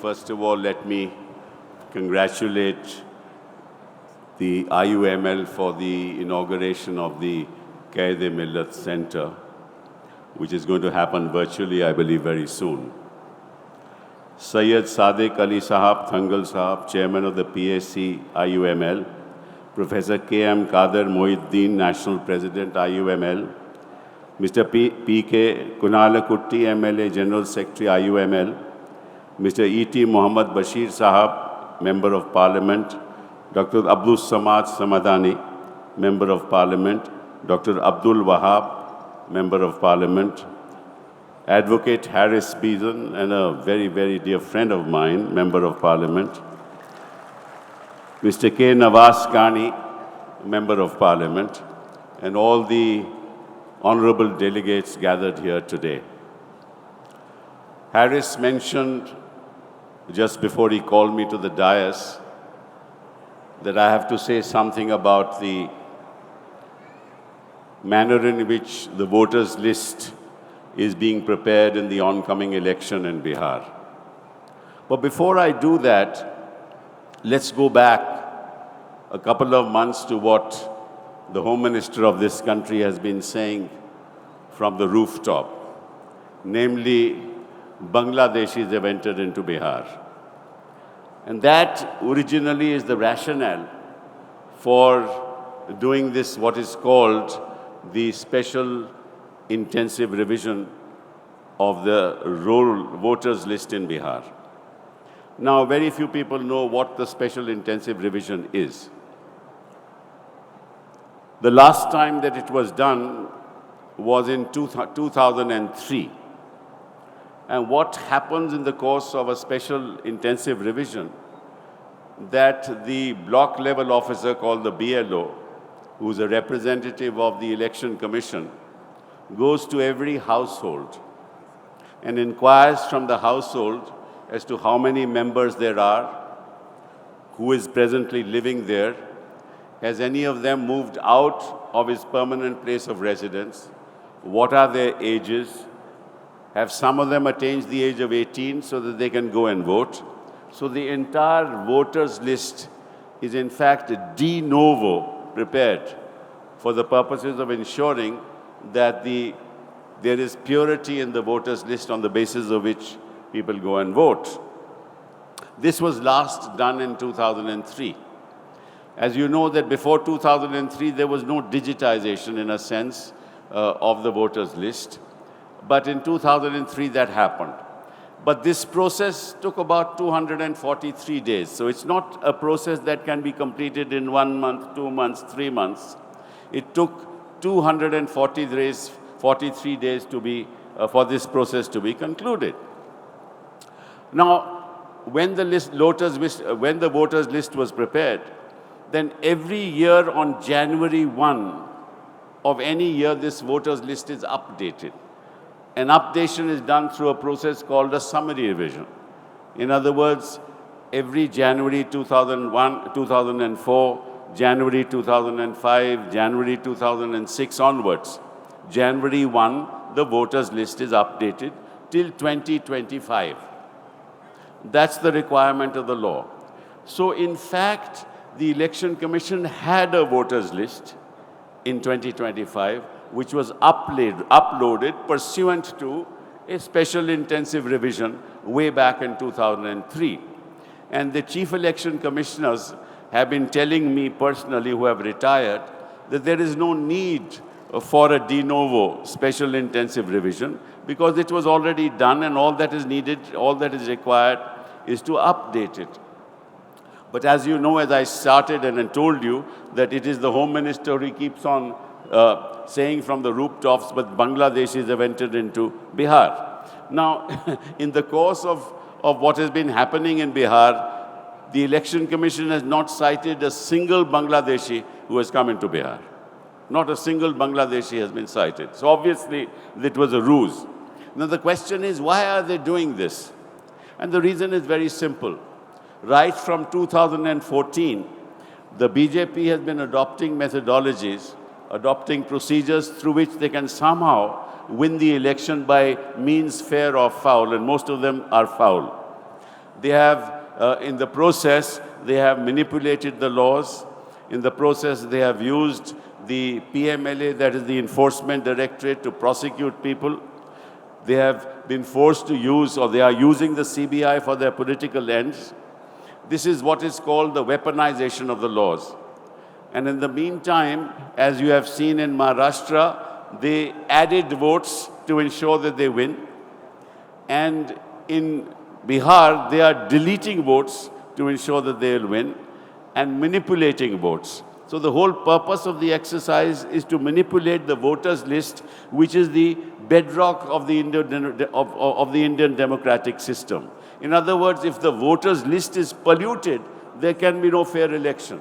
First of all, let me congratulate the IUML for the inauguration of the Qaid-e-Millat Center, which is going to happen virtually, I believe, very soon. Sayyid Sadiq Ali Sahab, Thangal Sahab, Chairman of the PAC IUML, Professor K.M. Kader Mohiuddin, National President IUML, Mr. P.K. Kunalakutti, MLA, General Secretary IUML, Mr. E.T. Muhammad Bashir Sahab, Member of Parliament, Dr. Abdul Samad Samadani, Member of Parliament, Dr. Abdul Wahab, Member of Parliament, Advocate Harris Beeson, and a very, very dear friend of mine, Member of Parliament, Mr. K. Nawaz Kani, Member of Parliament, and all the honorable delegates gathered here today. Harris mentioned just before he called me to the dais that I have to say something about the manner in which the voters' list is being prepared in the oncoming election in Bihar. But before I do that, let's go back a couple of months to what the Home Minister of this country has been saying from the rooftop, namely, Bangladeshis have entered into Bihar. And that originally is the rationale for doing this, what is called the special intensive revision of the roll voters list in Bihar. Now, very few people know what the special intensive revision is. The last time that it was done was in 2003. And what happens in the course of a special intensive revision, that the block level officer called the BLO, who's a representative of the Election Commission, goes to every household and inquires from the household as to how many members there are, who is presently living there, has any of them moved out of his permanent place of residence, what are their ages, have some of them attained the age of 18 so that they can go and vote. So the entire voters list is in fact de novo prepared for the purposes of ensuring that there is purity in the voters list on the basis of which people go and vote. This was last done in 2003. As you know that before 2003 there was no digitization in a sense of the voters list. But in 2003, that happened. But this process took about 243 days. So it's not a process that can be completed in 1 month, 2 months, 3 months. It took 243 days to be, for this process to be concluded. Now, when the voters list was prepared, then every year on January 1 of any year, this voters list is updated. An updation is done through a process called a summary revision. In other words, every January 2001, 2004, January 2005, January 2006 onwards, January 1, the voters list is updated till 2025. That's the requirement of the law. So in fact, the Election Commission had a voters list in 2025, which was uploaded pursuant to a special intensive revision way back in 2003. And the chief election commissioners have been telling me personally, who have retired, that there is no need for a de novo special intensive revision because it was already done and all that is needed, all that is required is to update it. But as you know, as I started and I told you, that it is the Home Minister who keeps on saying from the rooftops, but Bangladeshis have entered into Bihar. Now, in the course of what has been happening in Bihar, the Election Commission has not cited a single Bangladeshi who has come into Bihar. Not a single Bangladeshi has been cited. So obviously, it was a ruse. Now the question is, why are they doing this? And the reason is very simple. Right from 2014, the BJP has been adopting methodologies, adopting procedures through which they can somehow win the election by means fair or foul, and most of them are foul. They have, in the process, they have manipulated the laws. In the process, they have used the PMLA, that is the Enforcement Directorate, to prosecute people. They have been forced to use, or they are using the CBI for their political ends. This is what is called the weaponization of the laws. And in the meantime, as you have seen in Maharashtra, they added votes to ensure that they win. And in Bihar, they are deleting votes to ensure that they will win and manipulating votes. So the whole purpose of the exercise is to manipulate the voters list, which is the bedrock of the Indian democratic system. In other words, if the voters list is polluted, there can be no fair election.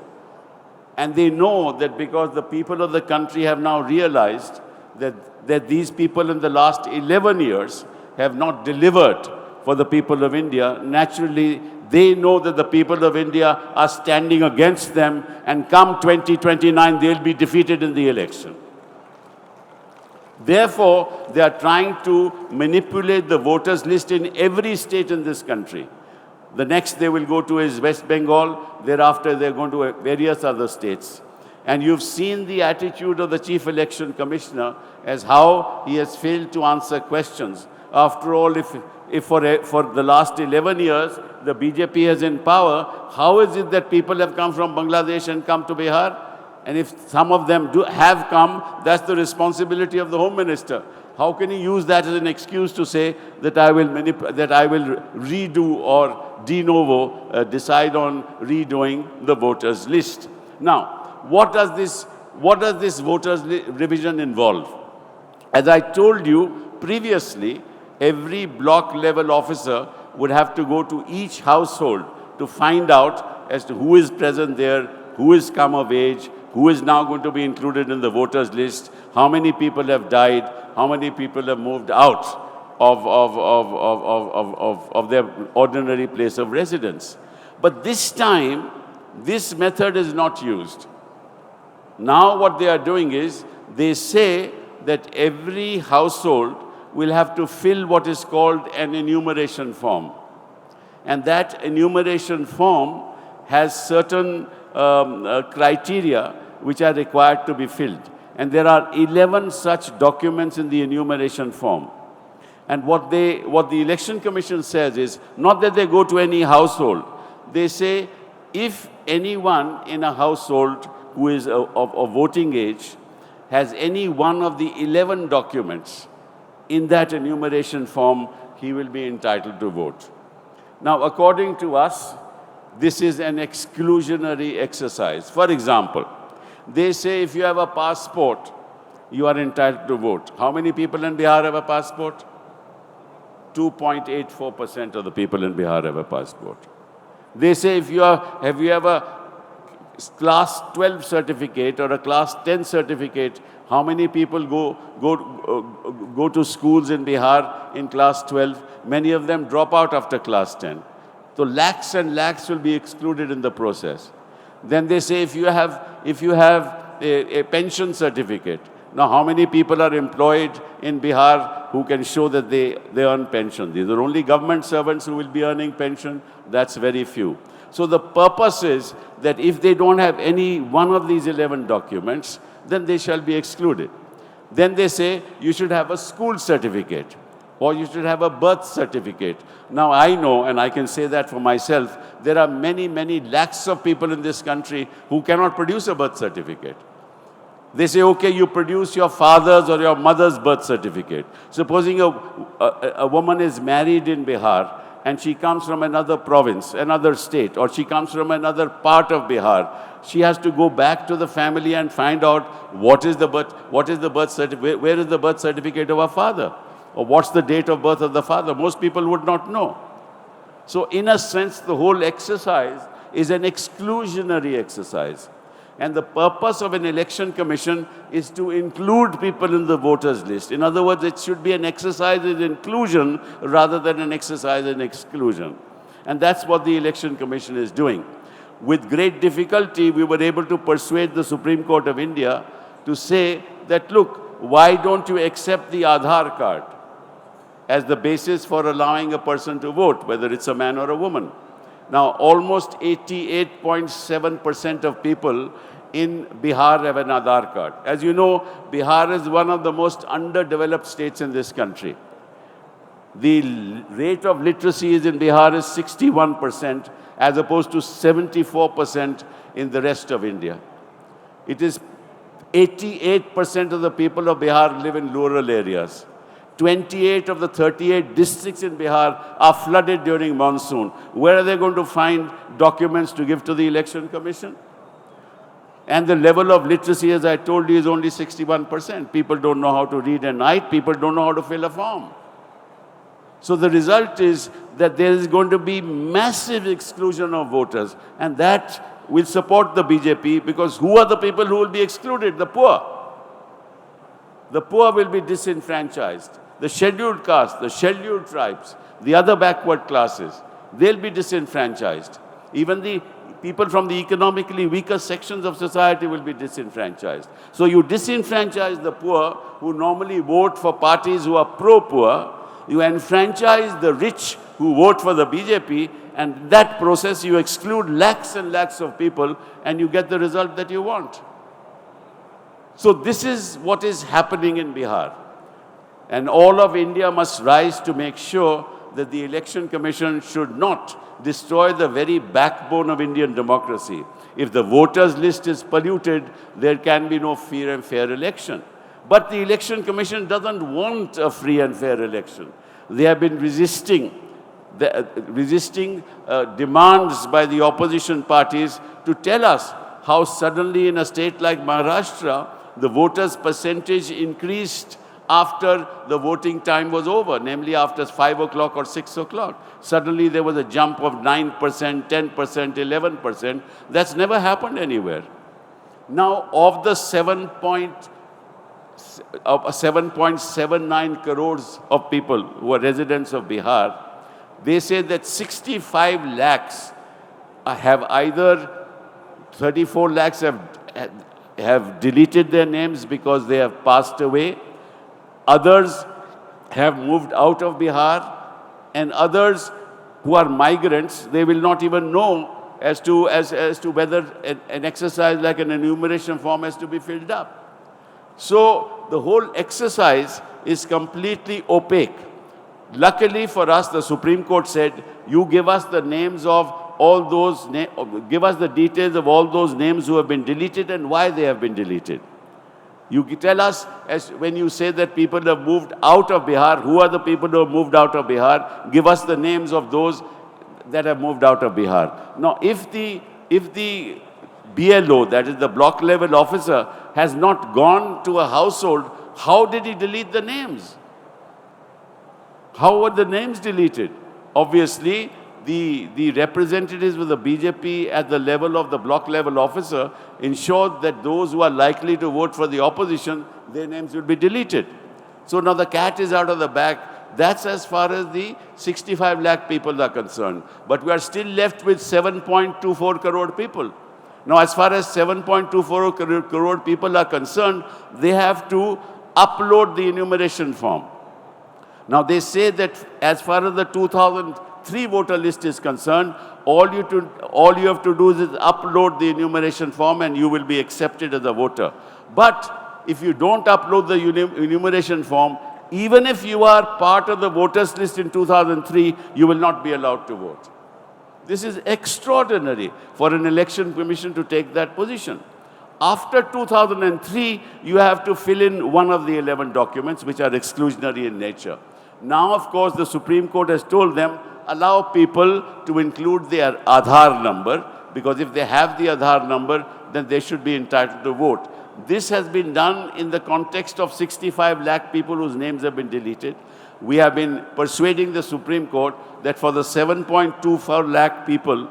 And they know that because the people of the country have now realized that these people in the last 11 years have not delivered for the people of India, naturally they know that the people of India are standing against them, and come 2029, they'll be defeated in the election. Therefore, they are trying to manipulate the voters list in every state in this country. The next they will go to is West Bengal. Thereafter, they're going to various other states. And you've seen the attitude of the Chief Election Commissioner as how he has failed to answer questions. After all, if for the last 11 years, the BJP is in power, how is it that people have come from Bangladesh and come to Bihar? And if some of them have come, that's the responsibility of the Home Minister. How can he use that as an excuse to say that I will redo or de novo decide on redoing the voters list? Now, what does this voters revision involve? As I told you previously, every block level officer would have to go to each household to find out as to who is present there, who is come of age, who is now going to be included in the voters list, how many people have died, how many people have moved out of their ordinary place of residence. But this time, this method is not used. Now what they are doing is, they say that every household will have to fill what is called an enumeration form. And that enumeration form has certain criteria which are required to be filled. And there are 11 such documents in the enumeration form. And what the Election Commission says is, not that they go to any household. They say, if anyone in a household who is of voting age has any one of the 11 documents in that enumeration form, he will be entitled to vote. Now, according to us, this is an exclusionary exercise. For example, they say if you have a passport, you are entitled to vote. How many people in Bihar have a passport? 2.84% of the people in Bihar have a passport. They say if you have a class 12 certificate or a class 10 certificate, how many people go to schools in Bihar in class 12? Many of them drop out after class 10. So lakhs and lakhs will be excluded in the process. Then they say if you have a pension certificate. Now, how many people are employed in Bihar who can show that they earn pension? These are only government servants who will be earning pension. That's very few. So the purpose is that if they don't have any one of these 11 documents, then they shall be excluded. Then they say you should have a school certificate or you should have a birth certificate. Now I know, and I can say that for myself, there are many, many lakhs of people in this country who cannot produce a birth certificate. They say, okay, you produce your father's or your mother's birth certificate. Supposing a woman is married in Bihar and she comes from another province, another state, or she comes from another part of Bihar, she has to go back to the family and find out what is the birth certificate, where is the birth certificate of her father, or what's the date of birth of the father. Most people would not know. So in a sense, the whole exercise is an exclusionary exercise. And the purpose of an election commission is to include people in the voters list. In other words, it should be an exercise in inclusion rather than an exercise in exclusion. And that's what the election commission is doing. With great difficulty, we were able to persuade the Supreme Court of India to say that, look, why don't you accept the Aadhaar card? as the basis for allowing a person to vote, whether it's a man or a woman. Now, almost 88.7% of people in Bihar have an Aadhaar card. As you know, Bihar is one of the most underdeveloped states in this country. The rate of literacy in Bihar is 61%, as opposed to 74% in the rest of India. It is 88% of the people of Bihar live in rural areas. 28 of the 38 districts in Bihar are flooded during monsoon. Where are they going to find documents to give to the Election Commission? And the level of literacy, as I told you, is only 61%. People don't know how to read and write. People don't know how to fill a form. So the result is that there is going to be massive exclusion of voters. And that will support the BJP, because who are the people who will be excluded? The poor. The poor will be disenfranchised. The scheduled caste, the scheduled tribes, the other backward classes, they'll be disenfranchised. Even the people from the economically weaker sections of society will be disenfranchised. So you disenfranchise the poor, who normally vote for parties who are pro-poor. You enfranchise the rich who vote for the BJP, and in that process you exclude lakhs and lakhs of people, and you get the result that you want. So this is what is happening in Bihar. And all of India must rise to make sure that the Election Commission should not destroy the very backbone of Indian democracy. If the voters list is polluted, there can be no free and fair election. But the Election Commission doesn't want a free and fair election. They have been resisting demands by the opposition parties to tell us how suddenly in a state like Maharashtra, the voters' percentage increased after the voting time was over, namely after 5 o'clock or 6 o'clock. Suddenly there was a jump of 9%, 10%, 11%. That's never happened anywhere. Now, of the 7.79 crores of people who are residents of Bihar, they say that 65 lakhs have either, 34 lakhs have deleted their names because they have passed away. Others have moved out of Bihar, and others who are migrants, they will not even know as to whether an exercise like an enumeration form has to be filled up. So the whole exercise is completely opaque. Luckily for us, the Supreme Court said, you give us the names of all those, give us the details of all those names who have been deleted and why they have been deleted. You tell us, as when you say that people have moved out of Bihar, who are the people who have moved out of Bihar? Give us the names of those that have moved out of Bihar. Now, if the BLO, that is the block level officer, has not gone to a household, how did he delete the names? How were the names deleted? Obviously, the representatives of the BJP at the level of the block level officer ensured that those who are likely to vote for the opposition, their names will be deleted. So now the cat is out of the bag. That's as far as the 65 lakh people are concerned. But we are still left with 7.24 crore people. Now, as far as 7.24 crore people are concerned, they have to upload the enumeration form. Now, they say that as far as the 2003 voter list is concerned, all you have to do is upload the enumeration form and you will be accepted as a voter. But if you don't upload the enumeration form, even if you are part of the voters list in 2003, you will not be allowed to vote. This is extraordinary for an election commission to take that position. After 2003, you have to fill in one of the 11 documents which are exclusionary in nature. Now, of course, the Supreme Court has told them, allow people to include their Aadhaar number, because if they have the Aadhaar number, then they should be entitled to vote. This has been done in the context of 65 lakh people whose names have been deleted. We have been persuading the Supreme Court that for the 7.24 lakh people,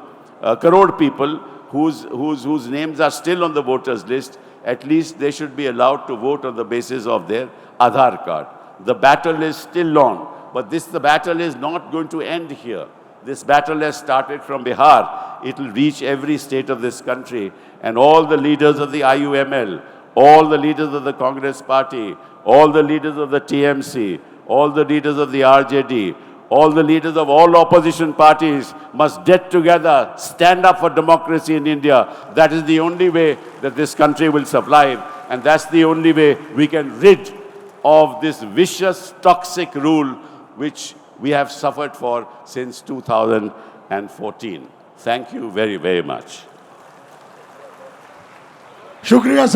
crore people whose names are still on the voters list, at least they should be allowed to vote on the basis of their Aadhaar card. The battle is still on, but the battle is not going to end here. This battle has started from Bihar. It will reach every state of this country, and all the leaders of the IUML, all the leaders of the Congress party, all the leaders of the TMC, all the leaders of the RJD, all the leaders of all opposition parties must get together, stand up for democracy in India. That is the only way that this country will survive, and that's the only way we can rid of this vicious, toxic rule which we have suffered for since 2014. Thank you very, very much. Shukriya, sir.